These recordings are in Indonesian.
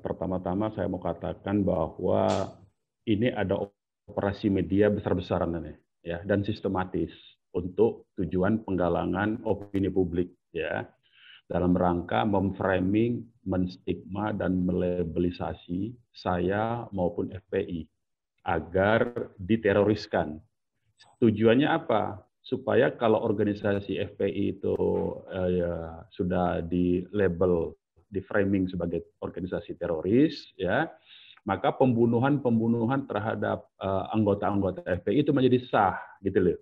Pertama-tama saya mau katakan bahwa ini ada operasi media besar-besaran ini, ya, dan sistematis untuk tujuan penggalangan opini publik, ya, dalam rangka memframing, menstigma dan melabelisasi saya maupun FPI agar diteroriskan. Tujuannya apa? Supaya kalau organisasi FPI itu ya, sudah di label, di framing sebagai organisasi teroris, ya, maka pembunuhan terhadap anggota-anggota FPI itu menjadi sah, gitu loh.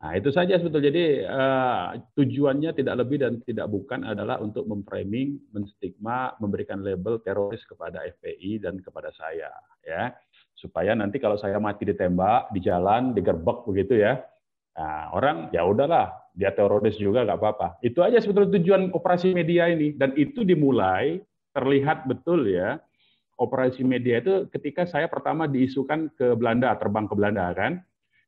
Nah, itu saja sebetulnya. Jadi tujuannya tidak lebih dan tidak bukan adalah untuk memframing, menstigma, memberikan label teroris kepada FPI dan kepada saya, ya. Supaya nanti kalau saya mati ditembak di jalan, digerbek begitu ya. Nah, orang ya udahlah, dia teroris juga nggak apa-apa. Itu aja sebetulnya tujuan operasi media ini, dan itu dimulai terlihat betul ya. Operasi media itu ketika saya pertama diisukan ke Belanda, terbang ke Belanda kan.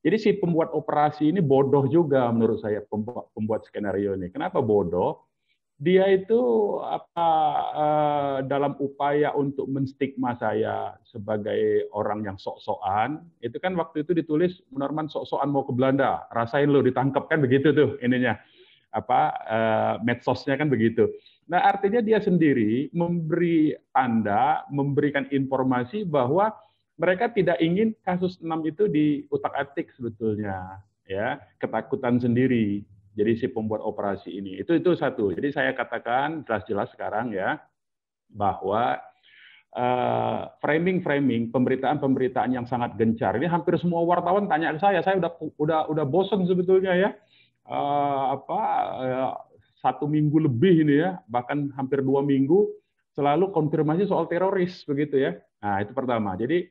Jadi si pembuat operasi ini bodoh juga menurut saya, pembuat skenario ini. Kenapa bodoh? Dia itu dalam upaya untuk menstigma saya sebagai orang yang sok-sokan, itu kan waktu itu ditulis Munarman sok-sokan mau ke Belanda, rasain lo ditangkap kan begitu tuh ininya. Medsosnya kan begitu. Nah, artinya dia sendiri memberi tanda, memberikan informasi bahwa mereka tidak ingin kasus 6 itu diutak-atik sebetulnya, ya, ketakutan sendiri. Jadi si pembuat operasi ini itu satu. Jadi saya katakan jelas-jelas sekarang ya bahwa framing pemberitaan yang sangat gencar ini hampir semua wartawan tanya ke saya udah bosan sebetulnya ya. Satu minggu lebih ini ya, bahkan hampir 2 minggu selalu konfirmasi soal teroris begitu ya. Nah, itu pertama. Jadi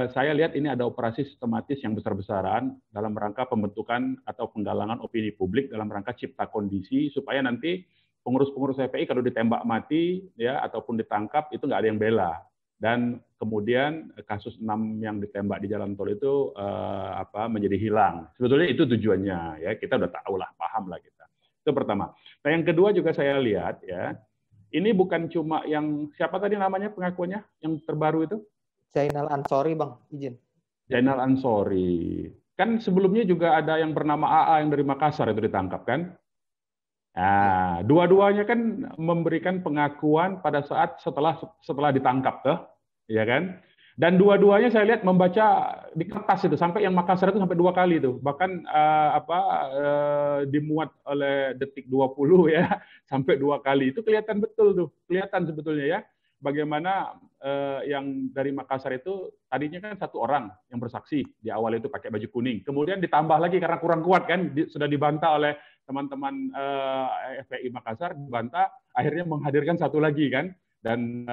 saya lihat ini ada operasi sistematis yang besar-besaran dalam rangka pembentukan atau penggalangan opini publik dalam rangka cipta kondisi supaya nanti pengurus-pengurus FPI kalau ditembak mati ya ataupun ditangkap itu nggak ada yang bela. Dan kemudian kasus 6 yang ditembak di jalan tol itu menjadi hilang. Sebetulnya itu tujuannya ya, kita udah tahu lah, paham lah kita. Itu pertama. Nah, yang kedua juga saya lihat ya, ini bukan cuma yang siapa tadi namanya pengakuannya yang terbaru itu? Zainal Ansori, Bang, izin. Zainal Ansori. Kan sebelumnya juga ada yang bernama AA yang dari Makassar itu ditangkap kan? Nah, dua-duanya kan memberikan pengakuan pada saat setelah ditangkap tuh, ya kan? Dan dua-duanya saya lihat membaca di kertas itu sampai yang Makassar itu sampai 2 kali itu. Bahkan dimuat oleh Detik 20 ya, sampai 2 kali. Itu kelihatan betul tuh, kelihatan sebetulnya ya. Bagaimana yang dari Makassar itu tadinya kan 1 orang yang bersaksi di awal itu pakai baju kuning, kemudian ditambah lagi karena kurang kuat kan, sudah dibantah oleh teman-teman FPI Makassar, dibantah, akhirnya menghadirkan 1 lagi kan, dan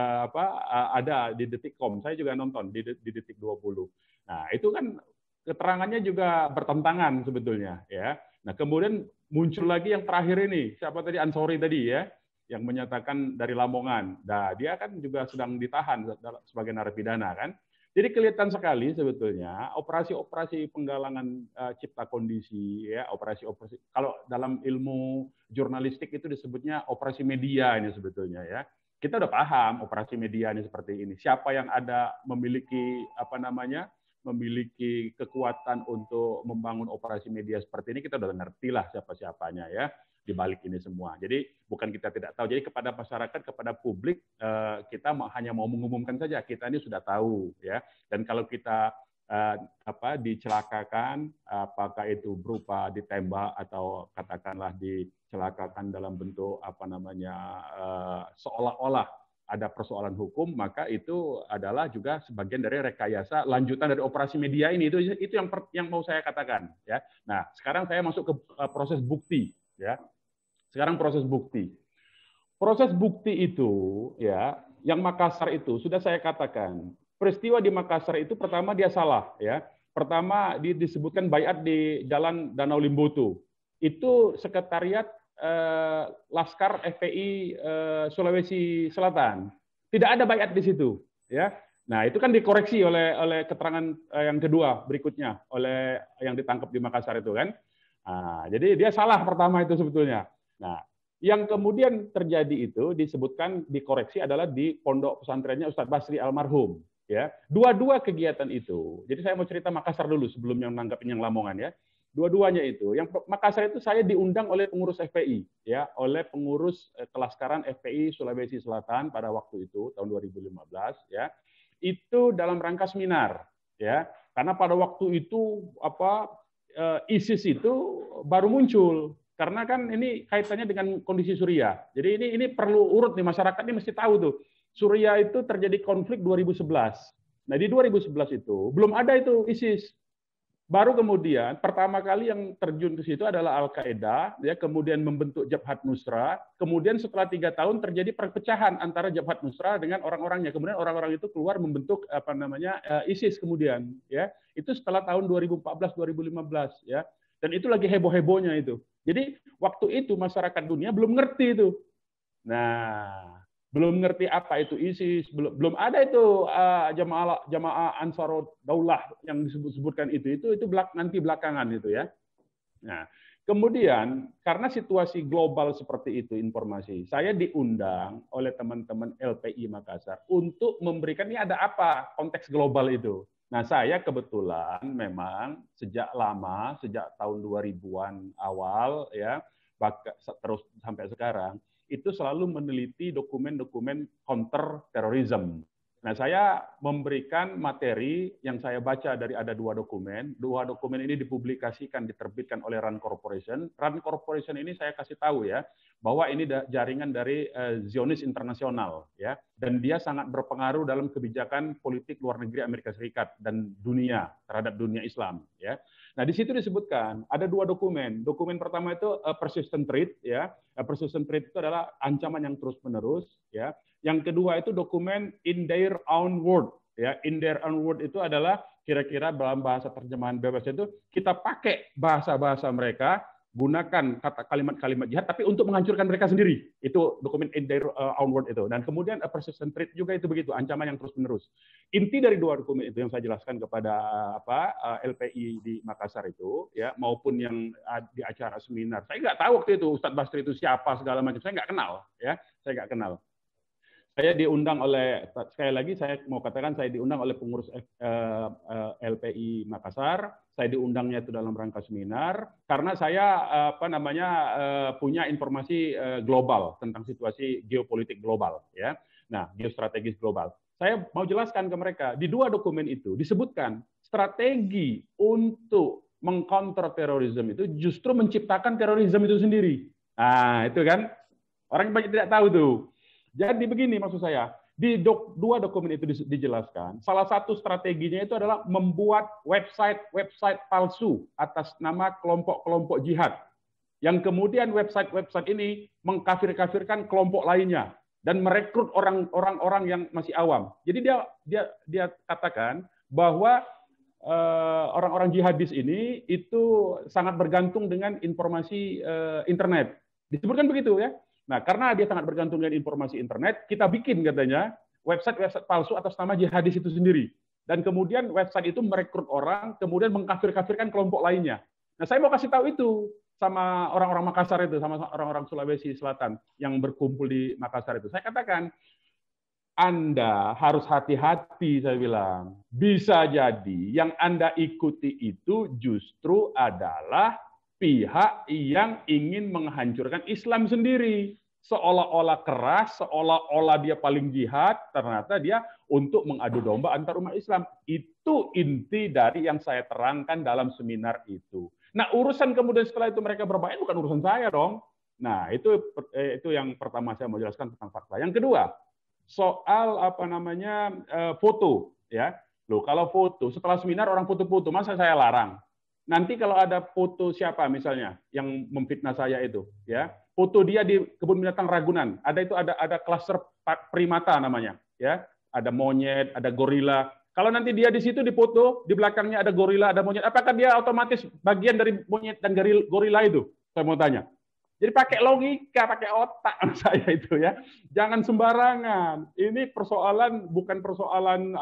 ada di Detikcom, saya juga nonton di Detik 20. Nah, itu kan keterangannya juga bertentangan sebetulnya ya. Nah, kemudian muncul lagi yang terakhir ini, siapa tadi, Ansori tadi ya, yang menyatakan dari Lamongan. Nah, dia kan juga sedang ditahan sebagai narapidana kan. Jadi kelihatan sekali sebetulnya operasi-operasi penggalangan cipta kondisi ya, operasi-operasi kalau dalam ilmu jurnalistik itu disebutnya operasi media ini sebetulnya ya. Kita udah paham operasi media ini seperti ini. Siapa yang ada memiliki memiliki kekuatan untuk membangun operasi media seperti ini, kita udah ngerti lah siapa-siapanya ya di balik ini semua. Jadi bukan kita tidak tahu. Jadi kepada masyarakat, kepada publik, kita hanya mau mengumumkan saja kita ini sudah tahu ya. Dan kalau kita dicelakakan, apakah itu berupa ditembak atau katakanlah dicelakakan dalam bentuk seolah-olah ada persoalan hukum, maka itu adalah juga sebagian dari rekayasa lanjutan dari operasi media ini. Itu yang mau saya katakan ya. Nah, sekarang saya masuk ke proses bukti ya. Sekarang proses bukti. Proses bukti itu ya, yang Makassar itu sudah saya katakan. Peristiwa di Makassar itu pertama dia salah ya. Pertama disebutkan baiat di Jalan Danau Limboto. Itu sekretariat Laskar FPI Sulawesi Selatan. Tidak ada baiat di situ ya. Nah, itu kan dikoreksi oleh keterangan yang kedua berikutnya oleh yang ditangkap di Makassar itu kan. Nah, jadi dia salah pertama itu sebetulnya. Nah, Yang kemudian terjadi itu disebutkan dikoreksi adalah di pondok pesantrennya Ustadz Basri almarhum. Ya, dua-dua kegiatan itu. Jadi saya mau cerita Makassar dulu sebelum yang nanggapin yang Lamongan ya. Dua-duanya itu. Yang Makassar itu saya diundang oleh pengurus FPI, ya, oleh pengurus Kelaskaran FPI Sulawesi Selatan pada waktu itu tahun 2015, ya. Itu dalam rangka seminar, ya. Karena pada waktu itu ISIS itu baru muncul. Karena kan ini kaitannya dengan kondisi Suriah. Jadi ini perlu urut nih, masyarakat ini mesti tahu tuh. Suriah itu terjadi konflik 2011. Nah, di 2011 itu belum ada itu ISIS. Baru kemudian pertama kali yang terjun ke situ adalah Al-Qaeda, ya, kemudian membentuk Jabhat Nusra. Kemudian setelah 3 tahun terjadi perpecahan antara Jabhat Nusra dengan orang-orangnya. Kemudian orang-orang itu keluar membentuk ISIS kemudian, ya. Itu setelah tahun 2014-2015, ya. Dan itu lagi heboh-hebohnya itu. Jadi waktu itu masyarakat dunia belum ngerti itu. Nah, belum ngerti apa itu ISIS, belum ada itu jamaah Ansarud Daulah yang disebutkan itu nanti belakangan itu ya. Nah, kemudian karena situasi global seperti itu informasi, saya diundang oleh teman-teman LPI Makassar untuk memberikan ini ada apa konteks global itu. Nah, saya kebetulan memang sejak lama, sejak tahun 2000-an awal ya, terus sampai sekarang itu selalu meneliti dokumen-dokumen counter terorisme. Nah, saya memberikan materi yang saya baca dari ada 2 dokumen. 2 dokumen ini dipublikasikan, diterbitkan oleh RAND Corporation. RAND Corporation ini saya kasih tahu ya, bahwa ini jaringan dari Zionis internasional ya, dan dia sangat berpengaruh dalam kebijakan politik luar negeri Amerika Serikat dan dunia terhadap dunia Islam ya. Nah, di situ disebutkan ada 2 dokumen. Dokumen pertama itu persistent threat ya. Persistent threat itu adalah ancaman yang terus-menerus ya. Yang kedua itu dokumen in their own word ya. In their own word itu adalah kira-kira dalam bahasa terjemahan bebas itu kita pakai bahasa-bahasa mereka, gunakan kata kalimat-kalimat jihad tapi untuk menghancurkan mereka sendiri. Itu dokumen in their own word itu. Dan kemudian persistent threat juga itu begitu, ancaman yang terus-menerus. Inti dari 2 dokumen itu yang saya jelaskan kepada LPI di Makassar itu ya, maupun yang di acara seminar. Saya nggak tahu waktu itu Ustadz Basri itu siapa segala macam. Saya nggak kenal ya. Saya nggak kenal. Saya diundang oleh, sekali lagi saya mau katakan, saya diundang oleh pengurus LPI Makassar. Saya diundangnya itu dalam rangka seminar karena saya punya informasi global tentang situasi geopolitik global ya. Nah, geostrategis global. Saya mau jelaskan ke mereka di 2 dokumen itu disebutkan strategi untuk mengcounter terorisme itu justru menciptakan terorisme itu sendiri. Nah, itu kan orang banyak tidak tahu tuh. Jadi begini maksud saya, di 2 dokumen itu dijelaskan, salah satu strateginya itu adalah membuat website palsu atas nama kelompok-kelompok jihad. Yang kemudian website ini mengkafir-kafirkan kelompok lainnya dan merekrut orang-orang yang masih awam. Jadi dia katakan bahwa orang-orang jihadis ini itu sangat bergantung dengan informasi internet. Disebutkan begitu ya. Nah, karena dia sangat bergantung dengan informasi internet, kita bikin katanya website palsu atas nama jihadis itu sendiri. Dan kemudian website itu merekrut orang, kemudian mengkafir-kafirkan kelompok lainnya. Nah, saya mau kasih tahu itu sama orang-orang Makassar itu, sama orang-orang Sulawesi Selatan yang berkumpul di Makassar itu. Saya katakan, Anda harus hati-hati, saya bilang. Bisa jadi yang Anda ikuti itu justru adalah pihak yang ingin menghancurkan Islam sendiri. Seolah-olah keras, seolah-olah dia paling jihad, ternyata dia untuk mengadu domba antar umat Islam. Itu inti dari yang saya terangkan dalam seminar itu. Nah, urusan kemudian setelah itu mereka berbaik bukan urusan saya dong. Nah, itu yang pertama saya mau jelaskan tentang fakta. Yang kedua, soal foto ya. Loh, kalau foto setelah seminar orang foto-foto, masa saya larang? Nanti kalau ada foto siapa misalnya yang memfitnah saya itu, ya, foto dia di kebun binatang Ragunan, ada klaster primata namanya, ya, ada monyet, ada gorila. Kalau nanti dia di situ difoto, di belakangnya ada gorila, ada monyet, apakah dia otomatis bagian dari monyet dan gorila itu? Saya mau tanya. Jadi pakai logika, pakai otak saya itu ya. Jangan sembarangan. Ini persoalan bukan persoalan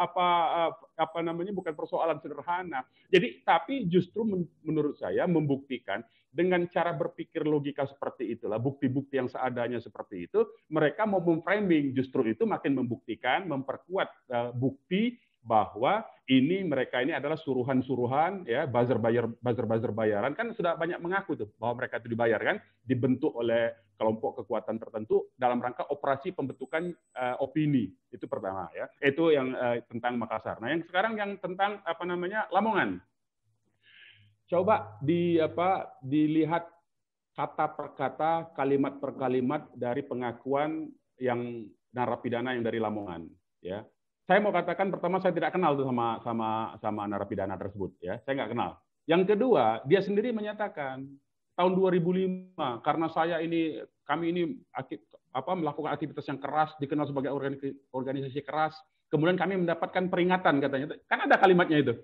bukan persoalan sederhana. Jadi tapi justru menurut saya membuktikan dengan cara berpikir logika seperti itulah, bukti-bukti yang seadanya seperti itu, mereka mau memframing, justru itu makin membuktikan, memperkuat bukti bahwa mereka ini adalah suruhan-suruhan, ya, buzzer bayaran, kan sudah banyak mengaku tuh bahwa mereka itu dibayar, kan, dibentuk oleh kelompok kekuatan tertentu dalam rangka operasi pembentukan opini. Itu pertama, ya. Itu yang tentang Makassar. Nah, yang sekarang yang tentang Lamongan. Coba dilihat kata per kata, kalimat per kalimat dari pengakuan yang narapidana yang dari Lamongan, ya. Saya mau katakan pertama saya tidak kenal tuh sama narapidana tersebut, ya. Saya nggak kenal. Yang kedua, dia sendiri menyatakan tahun 2005 karena kami ini melakukan aktivitas yang keras, dikenal sebagai organisasi keras, kemudian kami mendapatkan peringatan, katanya. Kan ada kalimatnya itu.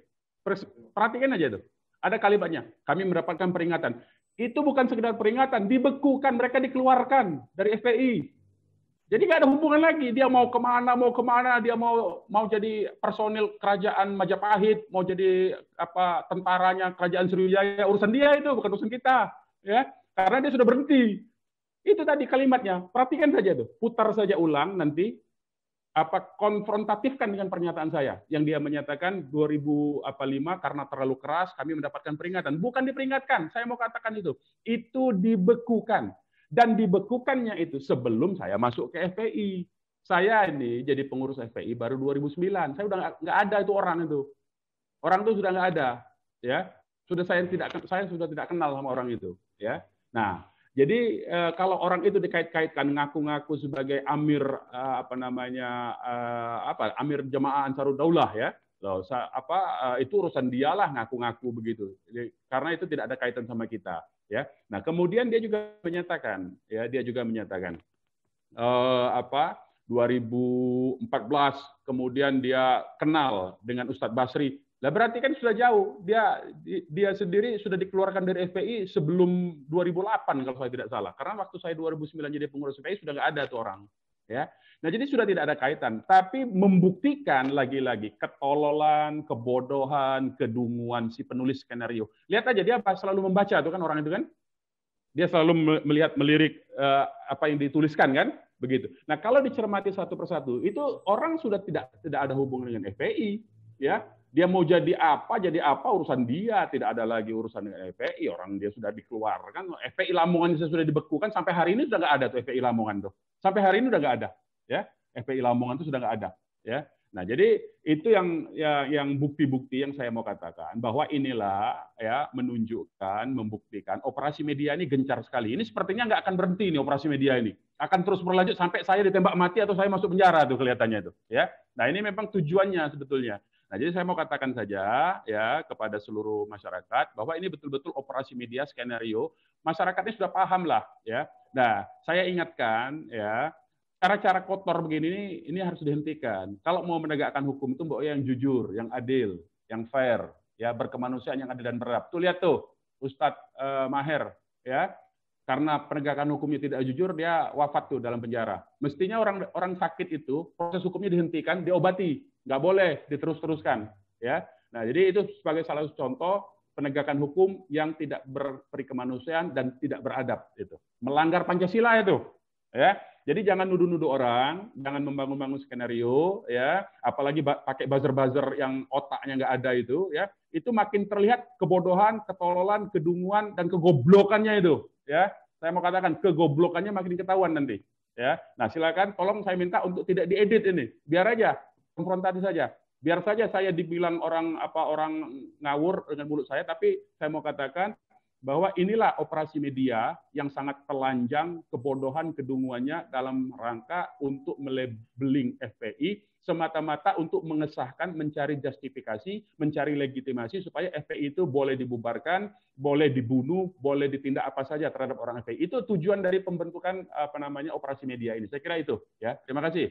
Perhatikan aja itu. Ada kalimatnya. Kami mendapatkan peringatan. Itu bukan sekedar peringatan, dibekukan, mereka dikeluarkan dari FPI. Jadi nggak ada hubungan lagi. Dia mau kemana, dia mau jadi personil kerajaan Majapahit, mau jadi tentaranya kerajaan Sriwijaya, urusan dia itu, bukan urusan kita, ya. Karena dia sudah berhenti. Itu tadi kalimatnya. Perhatikan saja tuh, putar saja ulang nanti, konfrontatifkan dengan pernyataan saya yang dia menyatakan 2005 karena terlalu keras kami mendapatkan peringatan. Bukan diperingatkan, saya mau katakan itu dibekukan. Dan dibekukannya itu sebelum saya masuk ke FPI. Saya ini jadi pengurus FPI baru 2009. Saya udah nggak ada itu orang itu. Orang itu sudah nggak ada, ya. Saya sudah tidak kenal sama orang itu, ya. Nah, jadi kalau orang itu dikait-kaitkan ngaku-ngaku sebagai amir amir Jamaah Ansarud Daulah, ya. Loh, itu urusan dialah ngaku-ngaku begitu. Karena itu tidak ada kaitan sama kita, ya. Nah, kemudian dia juga menyatakan 2014 kemudian dia kenal dengan Ustadz Basri. Lah berarti kan sudah jauh. Dia sendiri sudah dikeluarkan dari FPI sebelum 2008 kalau saya tidak salah. Karena waktu saya 2009 jadi pengurus FPI sudah nggak ada tuh orang, ya. Nah, jadi sudah tidak ada kaitan, tapi membuktikan lagi-lagi ketololan, kebodohan, kedunguan si penulis skenario. Lihat aja dia selalu membaca tuh kan orang itu kan. Dia selalu melirik apa yang dituliskan kan, begitu. Nah, kalau dicermati satu persatu, itu orang sudah tidak ada hubungan dengan FPI, ya. Dia mau jadi apa urusan dia, tidak ada lagi urusan dengan FPI. Orang dia sudah dikeluarkan, FPI Lamongan sudah dibekukan sampai hari ini sudah nggak ada tuh FPI Lamongan tuh. Sampai hari ini sudah nggak ada. Ya, FPI Lamongan itu sudah nggak ada, ya. Nah, jadi itu yang bukti-bukti yang saya mau katakan bahwa inilah ya menunjukkan, membuktikan operasi media ini gencar sekali. Ini sepertinya nggak akan berhenti nih operasi media ini, akan terus berlanjut sampai saya ditembak mati atau saya masuk penjara tuh kelihatannya itu, ya. Nah, ini memang tujuannya sebetulnya. Nah, jadi saya mau katakan saja ya kepada seluruh masyarakat bahwa ini betul-betul operasi media skenario. Masyarakatnya sudah paham lah, ya. Nah, saya ingatkan ya. Cara-cara kotor begini ini harus dihentikan. Kalau mau menegakkan hukum itu mbok yang jujur, yang adil, yang fair, ya berkemanusiaan yang adil dan beradab. Tuh lihat tuh Ustadz Maher, ya. Karena penegakan hukumnya tidak jujur, dia wafat tuh dalam penjara. Mestinya orang sakit itu proses hukumnya dihentikan, diobati, nggak boleh diterus-teruskan, ya. Nah, jadi itu sebagai salah satu contoh penegakan hukum yang tidak berperi kemanusiaan dan tidak beradab itu. Melanggar Pancasila itu, ya. Jadi jangan nuduh-nuduh orang, jangan membangun-bangun skenario, ya. Apalagi pakai buzzer-buzzer yang otaknya nggak ada itu, ya. Itu makin terlihat kebodohan, ketololan, kedunguan dan kegoblokannya itu, ya. Saya mau katakan kegoblokannya makin ketahuan nanti, ya. Nah, silakan tolong saya minta untuk tidak diedit ini. Biar aja konfrontasi saja. Biar saja saya dibilang orang ngawur dengan mulut saya, tapi saya mau katakan bahwa inilah operasi media yang sangat telanjang kebodohan kedunguannya dalam rangka untuk melabeling FPI semata-mata untuk mengesahkan, mencari justifikasi, mencari legitimasi supaya FPI itu boleh dibubarkan, boleh dibunuh, boleh ditindak apa saja terhadap orang FPI. Itu tujuan dari pembentukan operasi media ini. Saya kira itu, ya. Terima kasih.